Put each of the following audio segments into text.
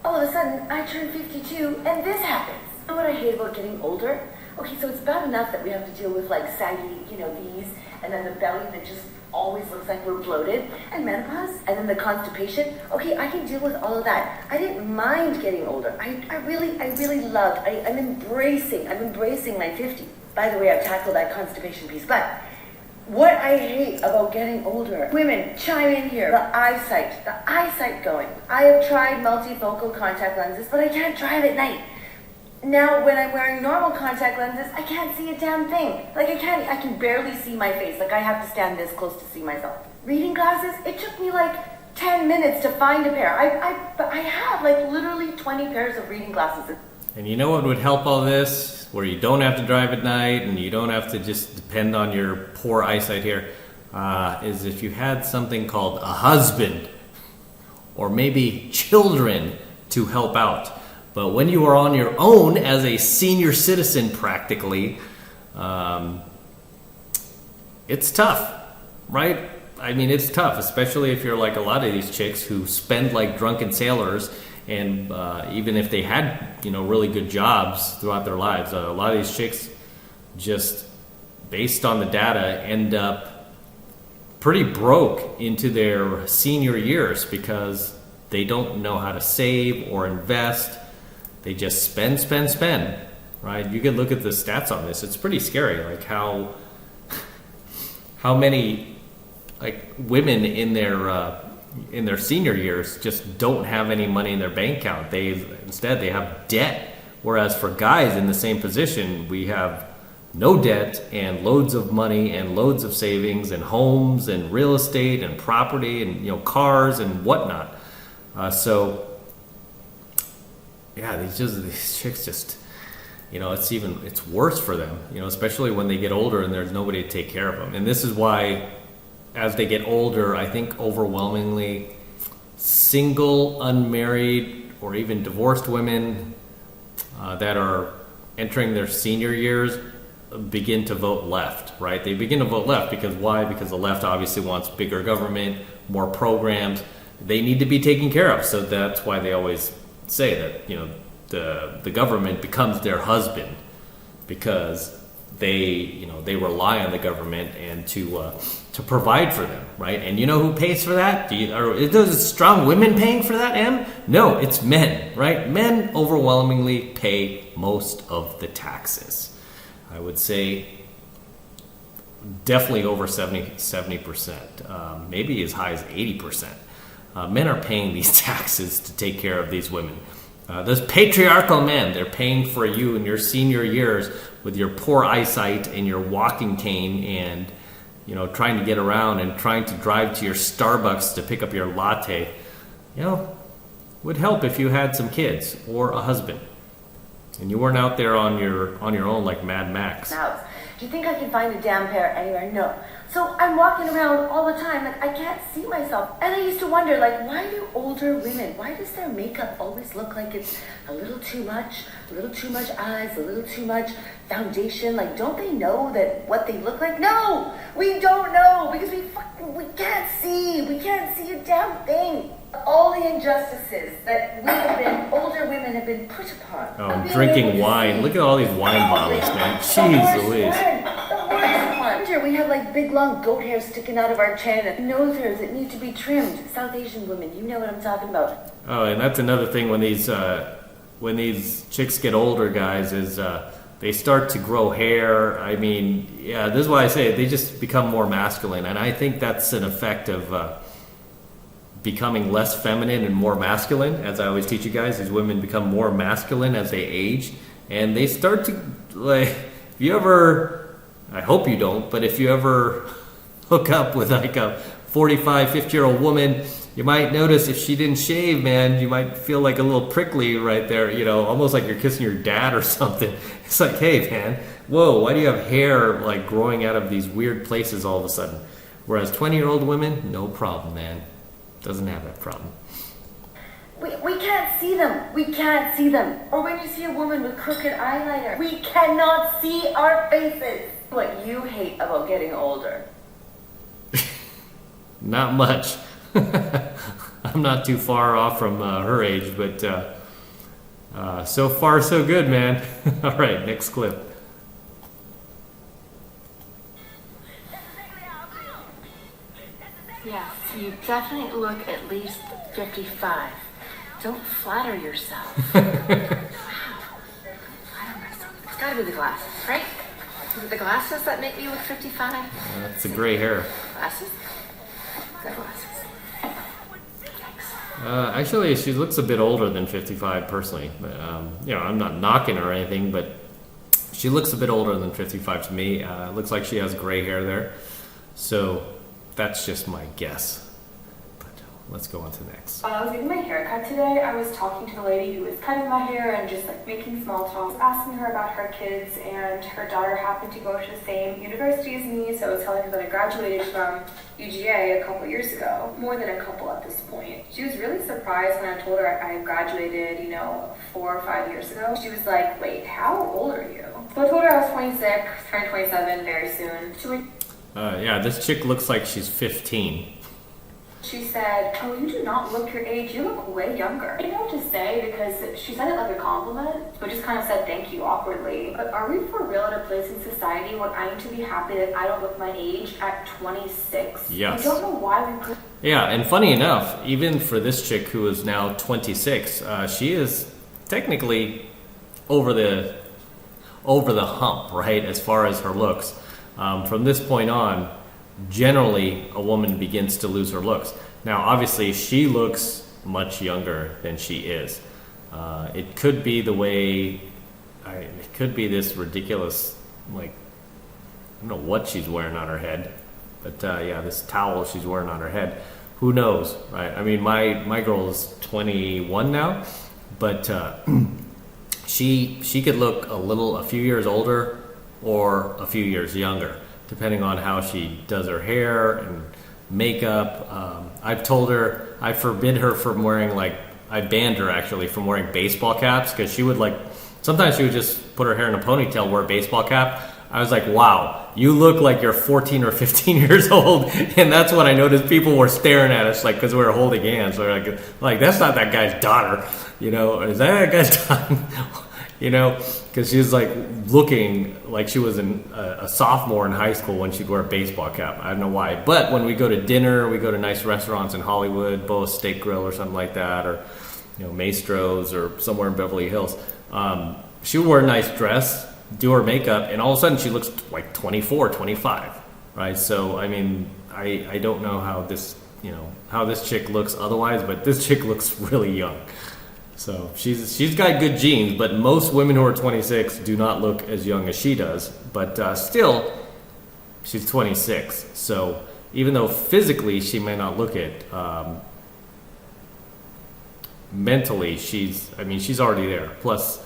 all of a sudden I turn 52 and this happens. You know what I hate about getting older? Okay, so it's bad enough that we have to deal with like saggy, these, and then the belly that just always looks like we're bloated, and menopause, and then the constipation. Okay, I can deal with all of that. I didn't mind getting older. I really loved, I'm embracing my 50. By the way, I've tackled that constipation piece, but what I hate about getting older, women, chime in here, the eyesight going. I have tried multifocal contact lenses, but I can't drive at night. Now, when I'm wearing normal contact lenses, I can't see a damn thing. Like, I can barely see my face. Like, I have to stand this close to see myself. Reading glasses, it took me like 10 minutes to find a pair. But I have like literally 20 pairs of reading glasses. And you know what would help all this? Where you don't have to drive at night and you don't have to just depend on your poor eyesight here, is if you had something called a husband or maybe children to help out. But when you are on your own as a senior citizen practically, it's tough, right? I mean, it's tough, especially if you're like a lot of these chicks who spend like drunken sailors, and even if they had, really good jobs throughout their lives, a lot of these chicks just, based on the data, end up pretty broke into their senior years because they don't know how to save or invest. They just spend, right? You can look at the stats on this. It's pretty scary, like how many like women in their senior years just don't have any money in their bank account. Instead they have debt. Whereas for guys in the same position, we have no debt and loads of money and loads of savings and homes and real estate and property and cars and whatnot. These chicks just, it's worse for them, especially when they get older and there's nobody to take care of them. And this is why, as they get older, I think overwhelmingly single, unmarried, or even divorced women that are entering their senior years begin to vote left, right? They begin to vote left because why? Because the left obviously wants bigger government, more programs. They need to be taken care of. So that's why they always say that the government becomes their husband, because they rely on the government and to provide for them, right? And you know who pays for that? Are those strong women paying for that, Em? No, it's men, right? Men overwhelmingly pay most of the taxes. I would say definitely over 70%, maybe as high as 80%. Men are paying these taxes to take care of these women. Those patriarchal men, they're paying for you in your senior years with your poor eyesight and your walking cane and, trying to get around and trying to drive to your Starbucks to pick up your latte. Would help if you had some kids or a husband and you weren't out there on your own like Mad Max. Now, do you think I can find a damn pair anywhere? No. So I'm walking around all the time, like I can't see myself. And I used to wonder, like, why do older women, why does their makeup always look like it's a little too much eyes, a little too much foundation? Like, don't they know that what they look like? No, we don't know, because we can't see a damn thing. All the injustices that older women have been put upon. Oh, drinking wine. Look at all these wine bottles, man. Jeez Louise. We have like big long goat hair sticking out of our chin and nose hairs that need to be trimmed. South Asian women, you know what I'm talking about. Oh, and that's another thing when these chicks get older, guys, is they start to grow hair. I mean, yeah, this is why I say they just become more masculine, and I think that's an effect of becoming less feminine and more masculine. As I always teach you guys, these women become more masculine as they age, and they start to, like, if you ever, I hope you don't, but if you ever hook up with like a 45, 50-year-old woman, you might notice if she didn't shave, man, you might feel like a little prickly right there, almost like you're kissing your dad or something. It's like, hey, man, whoa, why do you have hair like growing out of these weird places all of a sudden? Whereas 20-year-old women, no problem, man. Doesn't have that problem. We can't see them. We can't see them. Or when you see a woman with crooked eyeliner, we cannot see our faces. What you hate about getting older? Not much. I'm I'm not too far off from her age, but so far so good, man. All right, next clip. Yes, you definitely look at least 55. Don't flatter yourself. It's gotta be the glasses, right? Is it the glasses that make me look 55? That's the gray hair. Glasses? Got glasses. Actually, she looks a bit older than 55 personally. But, I'm not knocking her or anything, but she looks a bit older than 55 to me. Looks like she has gray hair there. So that's just my guess. But let's go on to the next. When I was getting my hair cut today, I was talking to the lady who was cutting my hair and just like making small talk. I was asking her about her kids, and her daughter happened to go to the same university as me, so I was telling her that I graduated from UGA a couple years ago, more than a couple at this point. She was really surprised when I told her I graduated, 4 or 5 years ago. She was like, wait, how old are you? So I told her I was 26, turning 27 very soon. This chick looks like she's 15. She said, oh, you do not look your age. You look way younger. I didn't know what to say because she said it like a compliment, but just kind of said thank you awkwardly. But are we for real at a place in society where I need to be happy that I don't look my age at 26? Yes. I don't know why we put... Yeah, and funny enough, even for this chick who is now 26, she is technically over the hump, right, as far as her looks. From this point on, generally a woman begins to lose her looks. Now, obviously, she looks much younger than she is. It could be the way, it could be this ridiculous, I don't know what she's wearing on her head, but this towel she's wearing on her head. Who knows, right? I mean, my girl is 21 now, but she could look a few years older or a few years younger, depending on how she does her hair and makeup. I've told her, I forbid her from wearing I banned her actually from wearing baseball caps, because she would sometimes she would just put her hair in a ponytail, wear a baseball cap. I was like, wow, you look like you're 14 or 15 years old. And that's when I noticed people were staring at us because we were holding hands. They're like, that's not that guy's daughter, is that guy's daughter? Because she was looking like she was a sophomore in high school when she'd wear a baseball cap. I don't know why. But when we go to dinner, we go to nice restaurants in Hollywood, Boa's Steak Grill or something like that, or Maestro's or somewhere in Beverly Hills. She would wear a nice dress, do her makeup, and all of a sudden she looks like 24, 25, right? So, I mean, I don't know how this chick looks otherwise, but this chick looks really young. So she's got good genes, but most women who are 26 do not look as young as she does. But still, she's 26. So even though physically she may not look it, mentally she's already there. Plus,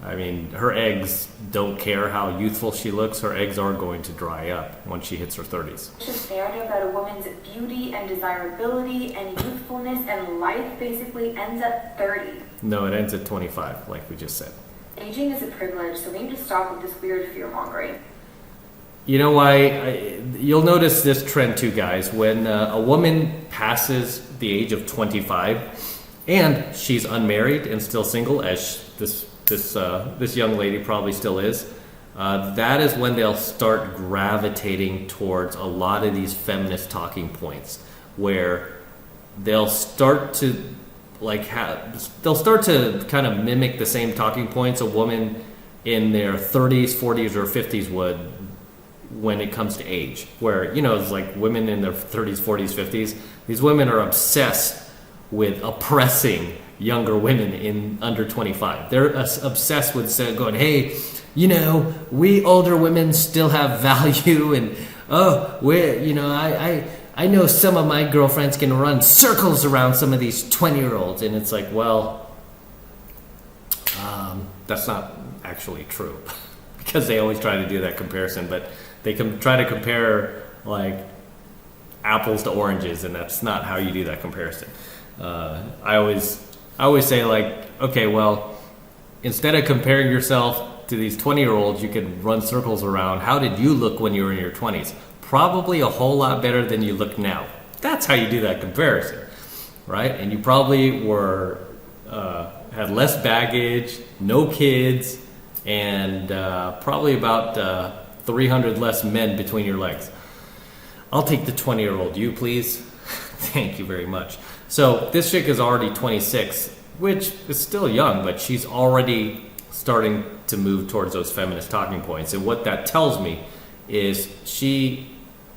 her eggs don't care how youthful she looks. Her eggs are going to dry up once she hits her 30s. It's just narrative that a woman's beauty and desirability and youthfulness and life basically ends at 30. No, it ends at 25, like we just said. Aging is a privilege, so we need to stop with this weird fear-mongering. You know why? You'll notice this trend too, guys. When a woman passes the age of 25 and she's unmarried and still single, as this young lady probably still is, that is when they'll start gravitating towards a lot of these feminist talking points, where they'll start to kind of mimic the same talking points a woman in their 30s, 40s, or 50s would when it comes to age. Where, it's like women in their 30s, 40s, 50s, these women are obsessed with oppressing younger women in under 25. They're obsessed with going, hey, we older women still have value, and I know some of my girlfriends can run circles around some of these 20-year-olds, and it's like, well, that's not actually true, because they always try to do that comparison, but they can try to compare apples to oranges, and that's not how you do that comparison. I always say, okay, well, instead of comparing yourself to these 20-year-olds you could run circles around, how did you look when you were in your 20s? Probably a whole lot better than you look now. That's how you do that comparison. right? And you probably had less baggage, no kids, and probably about 300 less men between your legs. I'll take the 20-year-old. You, please? Thank you very much. So this chick is already 26, which is still young, but she's already starting to move towards those feminist talking points. And what that tells me is she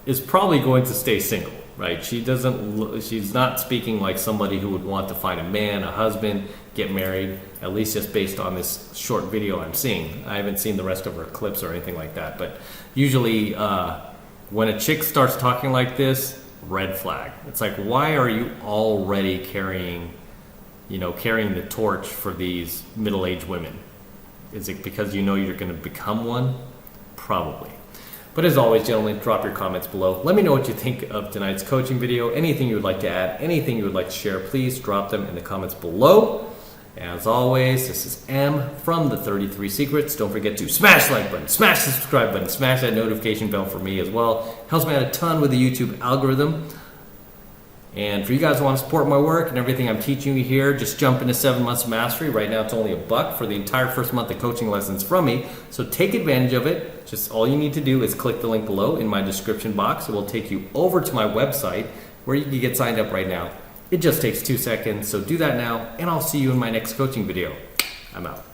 is probably going to stay single, right? She's not speaking like somebody who would want to find a man, a husband, get married, at least just based on this short video I'm seeing. I haven't seen the rest of her clips or anything like that, but usually when a chick starts talking like this, red flag. It's like, why are you already carrying the torch for these middle-aged women? Is it because you know you're going to become one? Probably. But as always, gentlemen, drop your comments below. Let me know what you think of tonight's coaching video. Anything you would like to add, anything you would like to share, please drop them in the comments below. As always, this is M from the 33 Secrets. Don't forget to smash the like button, smash the subscribe button, smash that notification bell for me as well. Helps me out a ton with the YouTube algorithm. And for you guys who want to support my work and everything I'm teaching you here, just jump into 7 months of mastery. Right now it's only $1 for the entire first month of coaching lessons from me. So take advantage of it. Just all you need to do is click the link below in my description box. It will take you over to my website where you can get signed up right now. It just takes 2 seconds, so do that now, and I'll see you in my next coaching video. I'm out.